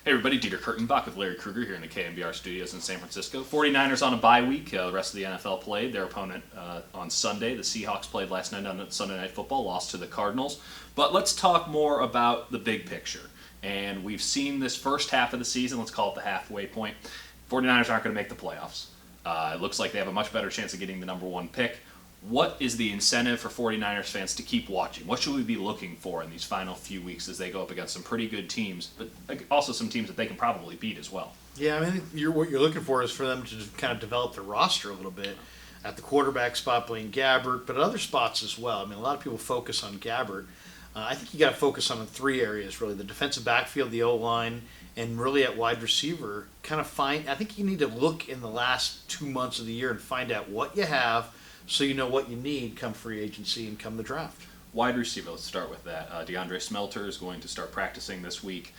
Hey everybody, Dieter Kurtenbach with Larry Kruger here in the KMBR studios in San Francisco. 49ers on a bye week. The rest of the NFL played. Their opponent on Sunday. The Seahawks played last night on Sunday Night Football, lost to the Cardinals. But let's talk more about the big picture. And we've seen this first half of the season, let's call it the halfway point. 49ers aren't going to make the playoffs. It looks like they have a much better chance of getting the number one pick. What is the incentive for 49ers fans to keep watching? What should we be looking for in these final few weeks as they go up against some pretty good teams, but also some teams that they can probably beat as well? Yeah, I mean, what you're looking for is for them to kind of develop their roster a little bit at the quarterback spot, playing Gabbert, but at other spots as well. I mean, a lot of people focus on Gabbert. I think you got to focus on three areas, really: the defensive backfield, the O-line, and really at wide receiver. I think you need to look in the last 2 months of the year and find out what you have, so you know what you need come free agency and come the draft. Wide receiver, let's start with that. DeAndre Smelter is going to start practicing this week.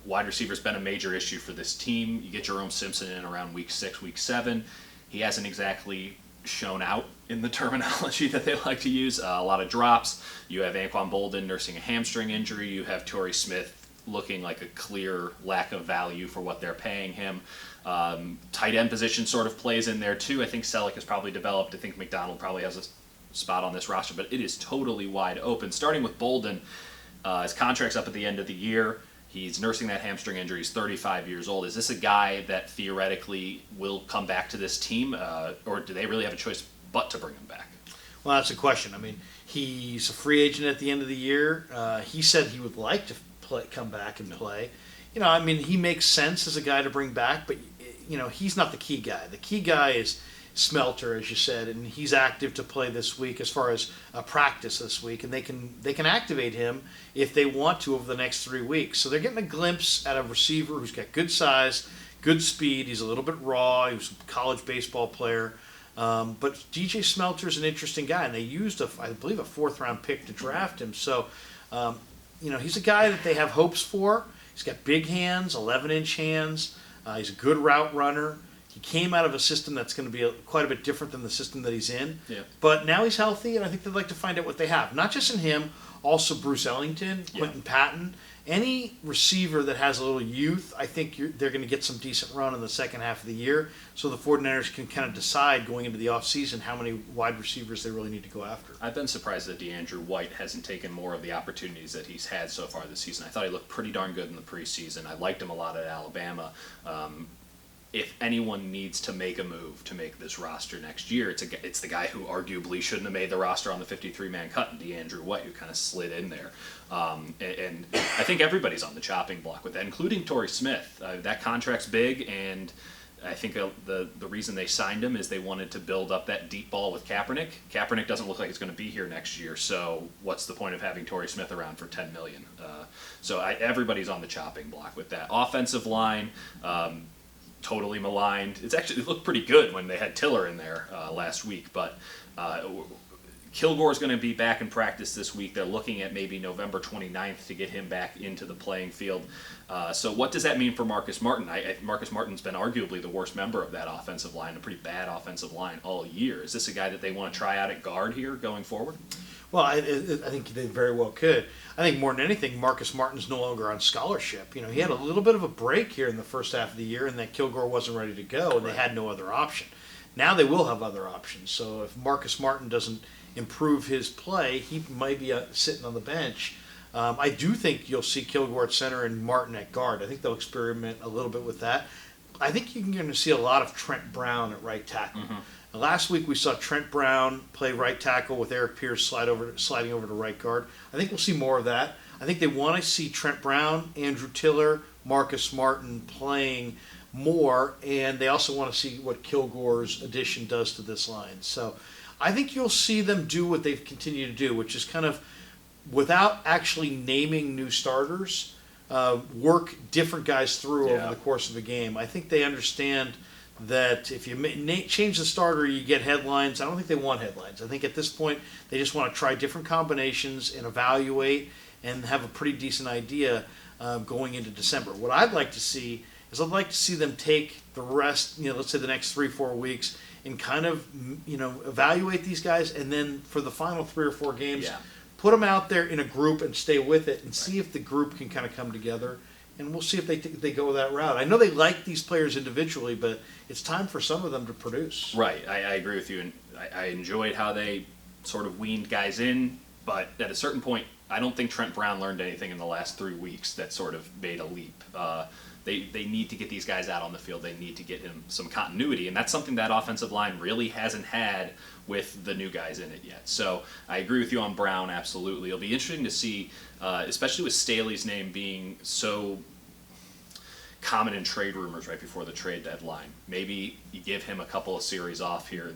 Wide receiver's been a major issue for this team. You get Jerome Simpson in around week 6, week 7. He hasn't exactly shown out in the terminology that they like to use. A lot of drops. You have Anquan Boldin nursing a hamstring injury. You have Torrey Smith looking like a clear lack of value for what they're paying him. Tight end position sort of plays in there too. I think Selleck has probably developed. I think McDonald probably has a spot on this roster, but it is totally wide open. Starting with Bolden, his contract's up at the end of the year. He's nursing that hamstring injury. He's 35 years old. Is this a guy that theoretically will come back to this team, or do they really have a choice but to bring him back? Well, that's a question. I mean, he's a free agent at the end of the year. He said he would like to come back and play. You know, I mean, he makes sense as a guy to bring back, but, you know, he's not the key guy. The key guy is Smelter, as you said, and he's active to play this week as far as practice this week, and they can activate him if they want to over the next 3 weeks. So they're getting a glimpse at a receiver who's got good size, good speed. He's a little bit raw. He was a college baseball player. But DJ Smelter's an interesting guy, and they used, I believe, a 4th-round pick to draft him. So, you know, he's a guy that they have hopes for. He's got big hands, 11-inch hands. He's a good route runner. He came out of a system that's going to be quite a bit different than the system that he's in. Yeah. But now he's healthy, and I think they'd like to find out what they have. Not just in him, also Bruce Ellington, Quentin Patton. Any receiver that has a little youth, I think they're going to get some decent run in the second half of the year, so the 49ers can kind of decide going into the offseason how many wide receivers they really need to go after. I've been surprised that DeAndre White hasn't taken more of the opportunities that he's had so far this season. I thought he looked pretty darn good in the preseason. I liked him a lot at Alabama. If anyone needs to make a move to make this roster next year, it's the guy who arguably shouldn't have made the roster on the 53-man cut, DeAndre White, who kind of slid in there. And I think everybody's on the chopping block with that, including Torrey Smith. That contract's big, and I think the reason they signed him is they wanted to build up that deep ball with Kaepernick. Kaepernick doesn't look like he's going to be here next year, so what's the point of having Torrey Smith around for $10 million? Everybody's on the chopping block with that. Offensive line, totally maligned. It looked pretty good when they had Tiller in there last week, but Kilgore's going to be back in practice this week. They're looking at maybe November 29th to get him back into the playing field. So what does that mean for Marcus Martin? Marcus Martin's been arguably the worst member of that offensive line, a pretty bad offensive line all year. Is this a guy that they want to try out at guard here going forward? Well, I think they very well could. I think more than anything, Marcus Martin's no longer on scholarship. You know, he had a little bit of a break here in the first half of the year, and that Kilgore wasn't ready to go, and they had no other option. Now they will have other options. So if Marcus Martin doesn't improve his play, he might be sitting on the bench. I do think you'll see Kilgore at center and Martin at guard. I think they'll experiment a little bit with that. I think you're going to see a lot of Trent Brown at right tackle. Mm-hmm. Last week we saw Trent Brown play right tackle with Eric Pierce sliding over to right guard. I think we'll see more of that. I think they want to see Trent Brown, Andrew Tiller, Marcus Martin playing more, and they also want to see what Kilgore's addition does to this line. So I think you'll see them do what they've continued to do, which is kind of, without actually naming new starters, work different guys through over the course of the game. I think they understand that if you change the starter, you get headlines. I don't think they want headlines. I think at this point, they just want to try different combinations and evaluate and have a pretty decent idea going into December. What I'd like to see is I'd like to see them take the rest, let's say the next 3-4 weeks, and kind of, evaluate these guys, and then for the final 3 or 4 games, put them out there in a group and stay with it and see if the group can kind of come together and we'll see if they go that route. I know they like these players individually, but it's time for some of them to produce. Right, I agree with you, and I enjoyed how they sort of weaned guys in, but at a certain point, I don't think Trent Brown learned anything in the last 3 weeks that sort of made a leap. They need to get these guys out on the field. They need to get him some continuity, and that's something that offensive line really hasn't had with the new guys in it yet. So I agree with you on Brown, absolutely. It'll be interesting to see, especially with Staley's name being so common in trade rumors right before the trade deadline. Maybe you give him a couple of series off here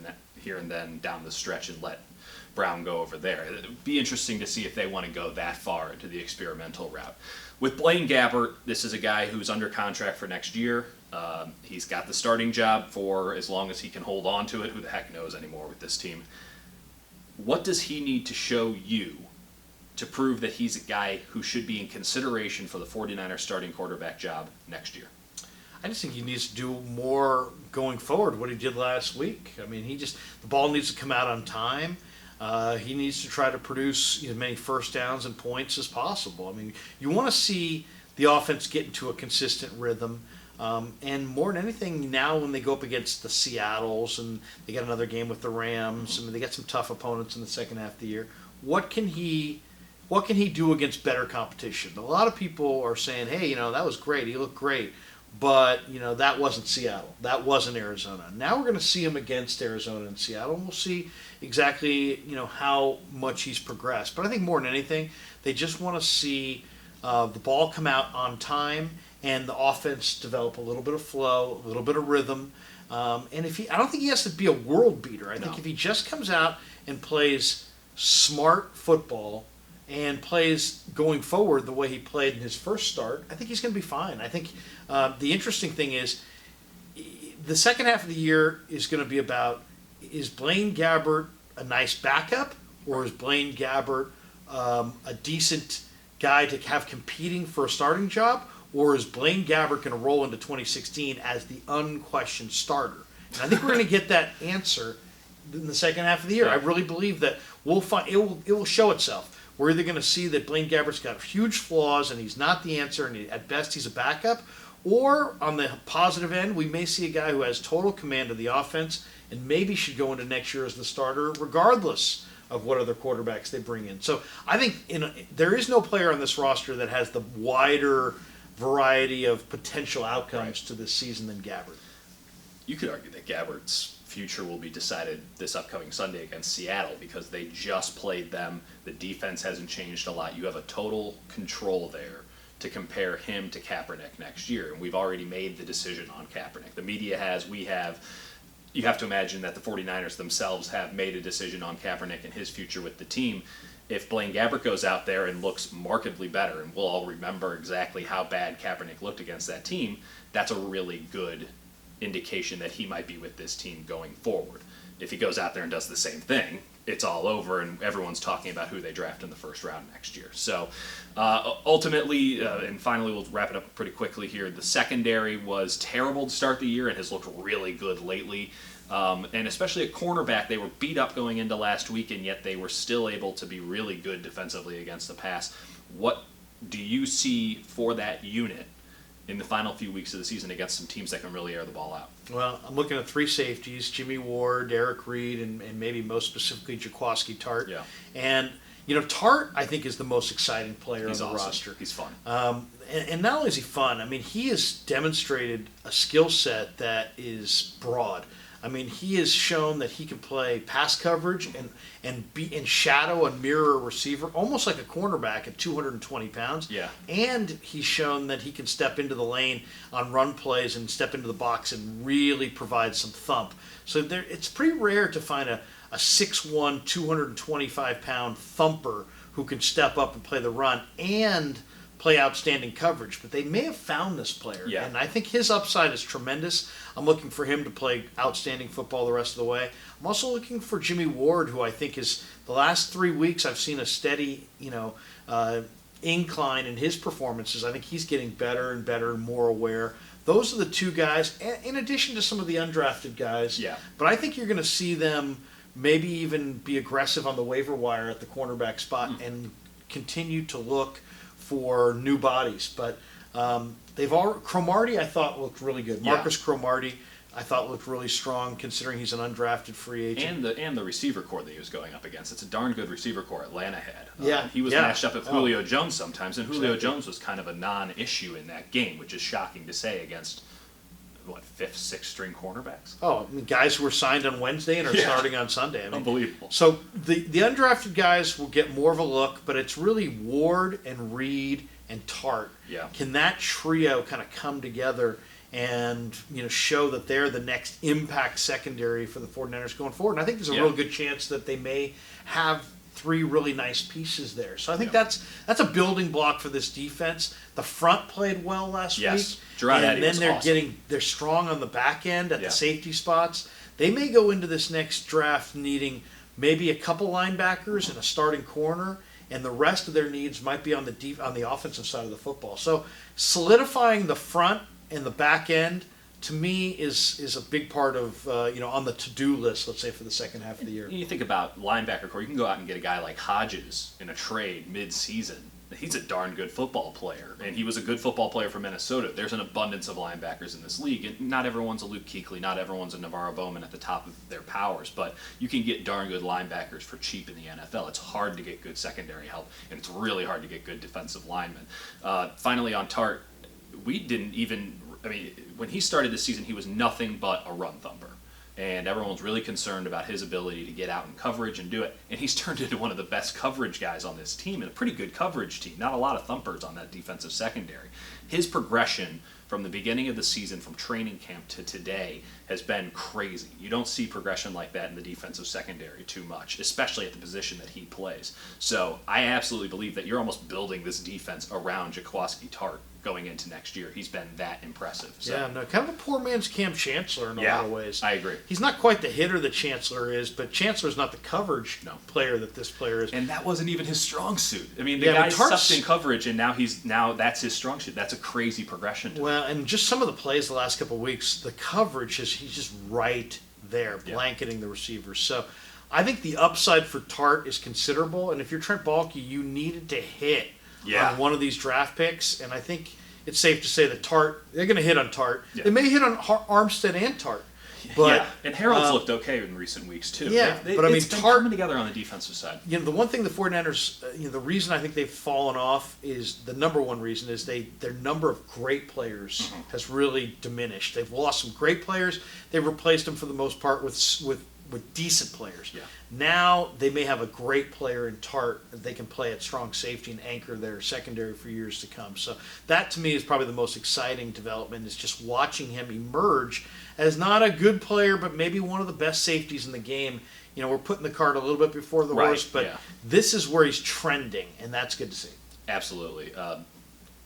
and then down the stretch and let Brown go over there. It'd be interesting to see if they want to go that far into the experimental route. With Blaine Gabbert, this is a guy who's under contract for next year. He's got the starting job for as long as he can hold on to it. Who the heck knows anymore with this team? What does he need to show you to prove that he's a guy who should be in consideration for the 49ers starting quarterback job next year? I just think he needs to do more going forward, what he did last week. I mean, the ball needs to come out on time. He needs to try to produce as many first downs and points as possible. I mean, you want to see the offense get into a consistent rhythm. And more than anything, now when they go up against the Seattles and they got another game with the Rams, I mean, they got some tough opponents in the second half of the year. What can he do against better competition? A lot of people are saying, hey, that was great. He looked great. But, that wasn't Seattle. That wasn't Arizona. Now we're going to see him against Arizona and Seattle, and we'll see exactly, how much he's progressed. But I think more than anything, they just want to see the ball come out on time and the offense develop a little bit of flow, a little bit of rhythm. And I don't think he has to be a world beater. I think if he just comes out and plays smart football and plays going forward the way he played in his first start, I think he's going to be fine. I think the interesting thing is the second half of the year is going to be about, is Blaine Gabbert a nice backup, or is Blaine Gabbert a decent guy to have competing for a starting job, or is Blaine Gabbert going to roll into 2016 as the unquestioned starter? And I think we're going to get that answer in the second half of the year. I really believe that we'll find it will show itself. We're either going to see that Blaine Gabbert's got huge flaws and he's not the answer, and at best he's a backup, or on the positive end, we may see a guy who has total command of the offense and maybe should go into next year as the starter regardless of what other quarterbacks they bring in. So I think there is no player on this roster that has the wider variety of potential outcomes to this season than Gabbert. You could argue that Gabbert's future will be decided this upcoming Sunday against Seattle because they just played them. The defense hasn't changed a lot. You have a total control there to compare him to Kaepernick next year, and we've already made the decision on Kaepernick. The media has, we have. You have to imagine that the 49ers themselves have made a decision on Kaepernick and his future with the team. If Blaine Gabbert goes out there and looks markedly better, and we'll all remember exactly how bad Kaepernick looked against that team, that's a really good indication that he might be with this team going forward. If he goes out there and does the same thing, it's all over, and everyone's talking about who they draft in the first round next year. So ultimately, and finally we'll wrap it up pretty quickly here, the secondary was terrible to start the year and has looked really good lately. And especially at cornerback, they were beat up going into last week, and yet they were still able to be really good defensively against the pass. What do you see for that unit in the final few weeks of the season against some teams that can really air the ball out? Well, I'm looking at three safeties: Jimmy Ward, Derek Reed, and maybe most specifically Jaquaski Tart. Yeah. And Tart, I think, is the most exciting player on the roster. He's fun. And not only is he fun, I mean, he has demonstrated a skill set that is broad. I mean, he has shown that he can play pass coverage and be in shadow and mirror a receiver, almost like a cornerback at 220 pounds. Yeah. And he's shown that he can step into the lane on run plays and step into the box and really provide some thump. So it's pretty rare to find a 6'1", 225-pound thumper who can step up and play the run and play outstanding coverage, but they may have found this player, and I think his upside is tremendous. I'm looking for him to play outstanding football the rest of the way. I'm also looking for Jimmy Ward, who I think is, the last 3 weeks I've seen a steady, incline in his performances. I think he's getting better and better and more aware. Those are the two guys, in addition to some of the undrafted guys. Yeah. But I think you're going to see them maybe even be aggressive on the waiver wire at the cornerback spot and continue to look for new bodies. But They've all Cromartie, I thought, looked really good. Yeah. Marcus Cromartie, I thought, looked really strong considering he's an undrafted free agent. And the receiver core that he was going up against. It's a darn good receiver core Atlanta had. Yeah, He was yeah. matched up with Julio Jones sometimes, and Julio Exactly. Jones was kind of a non-issue in that game, which is shocking to say against, what, 5th, 6th string cornerbacks? Oh, I mean, guys who were signed on Wednesday and are Yeah. starting on Sunday. I mean, Unbelievable. So the undrafted guys will get more of a look, but it's really Ward and Reed and Tart. Yeah. Can that trio kind of come together and show that they're the next impact secondary for the 49ers going forward? And I think there's a Yeah. real good chance that they may have 3 really nice pieces there. So I think Yeah. that's a building block for this defense. The front played well last Yes. week. Gerard Eddy and then was they're awesome. they're strong on the back end at Yeah. the safety spots. They may go into this next draft needing maybe a couple linebackers and a starting corner, and the rest of their needs might be on the offensive side of the football. So solidifying the front and the back end, to me, is a big part of on the to-do list, let's say, for the second half of the year. You think about linebacker core, you can go out and get a guy like Hodges in a trade mid-season. He's a darn good football player, and he was a good football player for Minnesota. There's an abundance of linebackers in this league, and not everyone's a Luke Kuechly, not everyone's a Navarro Bowman at the top of their powers, but you can get darn good linebackers for cheap in the NFL. It's hard to get good secondary help, and it's really hard to get good defensive linemen. Finally, on Tart, we didn't even, when he started this season, he was nothing but a run thumper. And everyone's really concerned about his ability to get out in coverage and do it. And he's turned into one of the best coverage guys on this team, and a pretty good coverage team. Not a lot of thumpers on that defensive secondary. His progression from the beginning of the season, from training camp to today, has been crazy. You don't see progression like that in the defensive secondary too much, especially at the position that he plays. So I absolutely believe that you're almost building this defense around Jaquiski Tart going into next year. He's been that impressive. So. Yeah, no, kind of a poor man's Cam Chancellor in a lot of ways. I agree. He's not quite the hitter that Chancellor is, but Chancellor's not the coverage No. player that this player is. And that wasn't even his strong suit. The Yeah, guy but Tart's- sucked in coverage, and now that's his strong suit. That's a crazy progression. Well, and just some of the plays the last couple of weeks, the coverage he's just right there, blanketing the receivers. So I think the upside for Tart is considerable, and if you're Trent Baalke, you needed to hit on one of these draft picks, and I think it's safe to say that they're going to hit on Tart. Yeah. They may hit on Armstead and Tart. But, and Harold's looked okay in recent weeks too. Yeah, but I mean, it's been Tart coming together on the defensive side. The one thing the 49ers, the reason I think they've fallen off is the number one reason is their number of great players has really diminished. They've lost some great players. They've replaced them for the most part with decent players. Yeah. Now they may have a great player in Tart that they can play at strong safety and anchor their secondary for years to come. So that to me is probably the most exciting development, is just watching him emerge as not a good player, but maybe one of the best safeties in the game. We're putting the cart a little bit before the horse, but this is where he's trending, and that's good to see. Absolutely.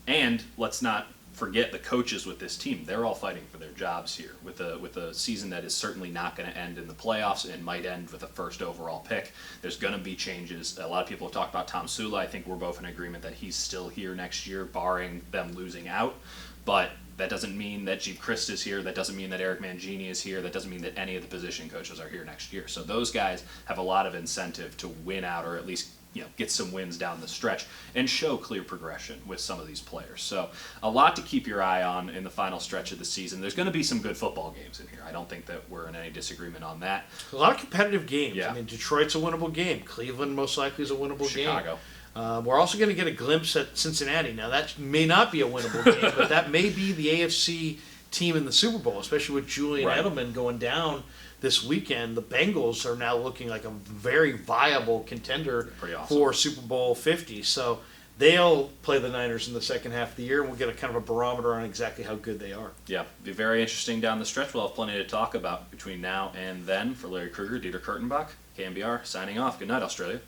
And let's not forget the coaches with this team. They're all fighting for their jobs here with a season that is certainly not going to end in the playoffs and might end with a first overall pick. There's going to be changes. A lot of people have talked about Tom Sula. I think we're both in agreement that he's still here next year, barring them losing out. But that doesn't mean that Jeep Christ is here. That doesn't mean that Eric Mangini is here. That doesn't mean that any of the position coaches are here next year. So those guys have a lot of incentive to win out, or at least get some wins down the stretch and show clear progression with some of these players. So a lot to keep your eye on in the final stretch of the season. There's going to be some good football games in here. I don't think that we're in any disagreement on that. A lot of competitive games. Yeah. I mean, Detroit's a winnable game. Cleveland most likely is a winnable Chicago. game. We're also going to get a glimpse at Cincinnati. Now, that may not be a winnable game, but that may be the AFC team in the Super Bowl, especially with Julian Edelman going down this weekend. The Bengals are now looking like a very viable contender for Super Bowl 50. So they'll play the Niners in the second half of the year, and we'll get a kind of a barometer on exactly how good they are. Yeah, be very interesting down the stretch. We'll have plenty to talk about between now and then. For Larry Kruger, Dieter Kurtenbach, KMBR, signing off. Good night, Australia.